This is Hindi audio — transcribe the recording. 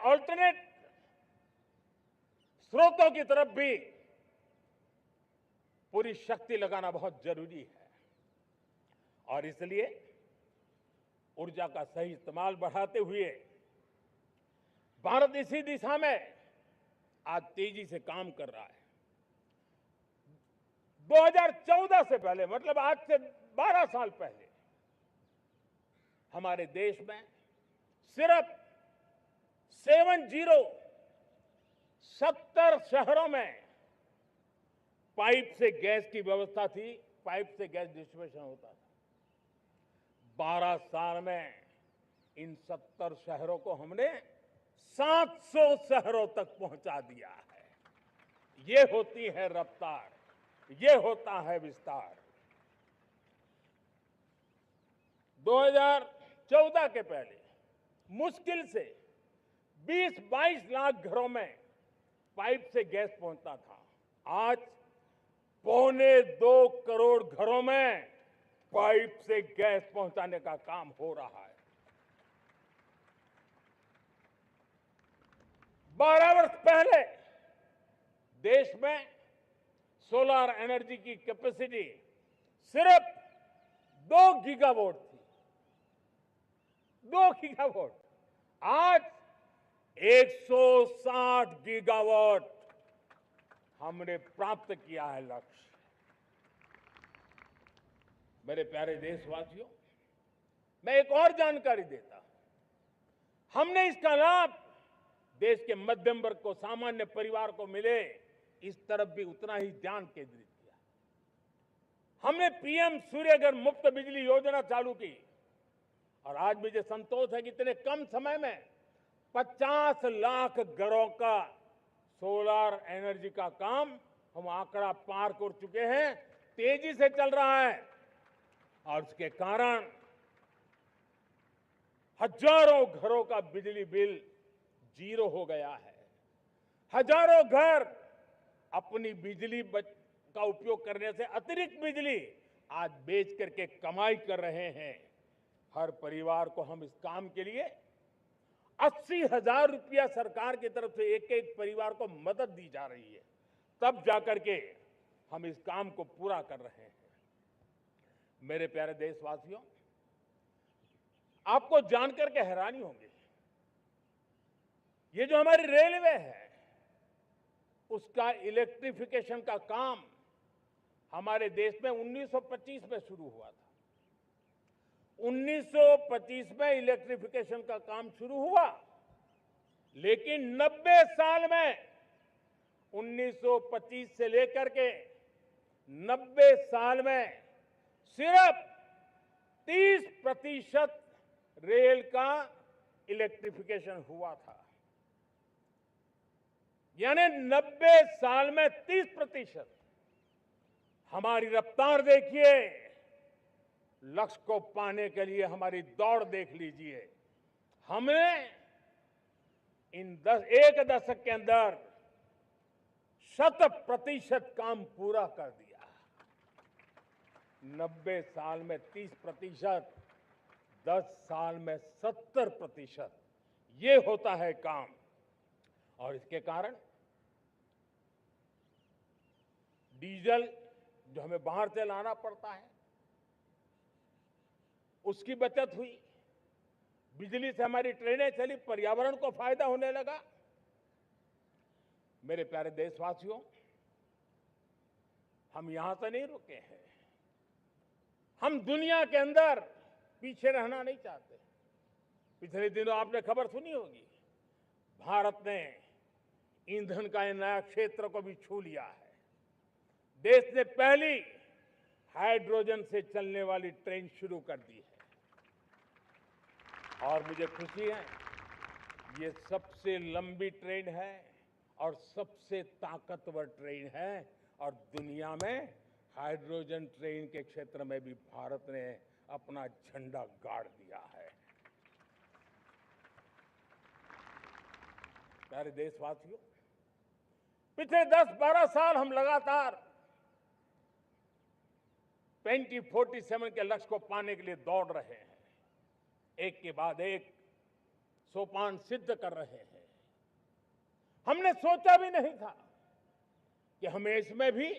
ऑल्टरनेट स्रोतों की तरफ भी पूरी शक्ति लगाना बहुत जरूरी है और इसलिए ऊर्जा का सही इस्तेमाल बढ़ाते हुए भारत इसी दिशा में आज तेजी से काम कर रहा है। 2014 से पहले, मतलब आज से 12 साल पहले, हमारे देश में सिर्फ 70 शहरों में पाइप से गैस की व्यवस्था थी, पाइप से गैस डिस्ट्रीब्यूशन होता था। 12 साल में इन 70 शहरों को हमने 700 शहरों तक पहुंचा दिया है। ये होती है रफ्तार, ये होता है विस्तार। 2014 के पहले मुश्किल से 20-22 लाख घरों में पाइप से गैस पहुंचता था। आज 1.25 करोड़ घरों में पाइप से गैस पहुंचाने का काम हो रहा है। 12 वर्ष पहले देश में सोलर एनर्जी की कैपेसिटी सिर्फ 2 गीगावाट थी। 2 गीगावाट, आज 160 गीगावाट हमने प्राप्त किया है लक्ष्य। मेरे प्यारे देशवासियों, मैं एक और जानकारी देता हूं। हमने इसका लाभ देश के मध्यम वर्ग को, सामान्य परिवार को मिले, इस तरफ भी उतना ही ध्यान केंद्रित किया। हमने पीएम सूर्यघर मुफ्त बिजली योजना चालू की और आज मुझे संतोष है कि इतने कम समय में 50 लाख घरों का सोलर एनर्जी का काम हम आंकड़ा पार कर चुके हैं। तेजी से चल रहा है और उसके कारण हजारों घरों का बिजली बिल 0 हो गया है। हजारों घर अपनी बिजली का उपयोग करने से अतिरिक्त बिजली आज बेच करके कमाई कर रहे हैं। हर परिवार को हम इस काम के लिए 80,000 रुपया सरकार की तरफ से एक एक परिवार को मदद दी जा रही है, तब जाकर के हम इस काम को पूरा कर रहे हैं। मेरे प्यारे देशवासियों, आपको जानकर के हैरानी होगी, ये जो हमारी रेलवे है उसका इलेक्ट्रिफिकेशन का काम हमारे देश में 1925 में शुरू हुआ था। 1925 में इलेक्ट्रिफिकेशन का काम शुरू हुआ, लेकिन 90 साल में 1925 से लेकर के 90 साल में सिर्फ 30% रेल का इलेक्ट्रिफिकेशन हुआ था। यानी 90 साल में 30%। हमारी रफ्तार देखिए, लक्ष्य को पाने के लिए हमारी दौड़ देख लीजिए। हमने एक दशक के अंदर 100% काम पूरा कर दिया। 90 साल में 30%, 10 साल में 70%, ये होता है काम। और इसके कारण डीजल जो हमें बाहर से लाना पड़ता है उसकी बचत हुई, बिजली से हमारी ट्रेनें चली, पर्यावरण को फायदा होने लगा। मेरे प्यारे देशवासियों, हम यहां से नहीं रुके हैं, हम दुनिया के अंदर पीछे रहना नहीं चाहते। पिछले दिनों आपने खबर सुनी होगी, भारत ने ईंधन का नया क्षेत्र को भी छू लिया है। देश ने पहली हाइड्रोजन से चलने वाली ट्रेन शुरू कर दी है और मुझे खुशी है, ये सबसे लंबी ट्रेन है और सबसे ताकतवर ट्रेन है और दुनिया में हाइड्रोजन ट्रेन के क्षेत्र में भी भारत ने अपना झंडा गाड़ दिया है। प्यारे देशवासियों, पिछले 10-12 साल हम लगातार 2047 के लक्ष्य को पाने के लिए दौड़ रहे हैं। एक के बाद एक सोपान सिद्ध कर रहे हैं। हमने सोचा भी नहीं था कि हमें इसमें भी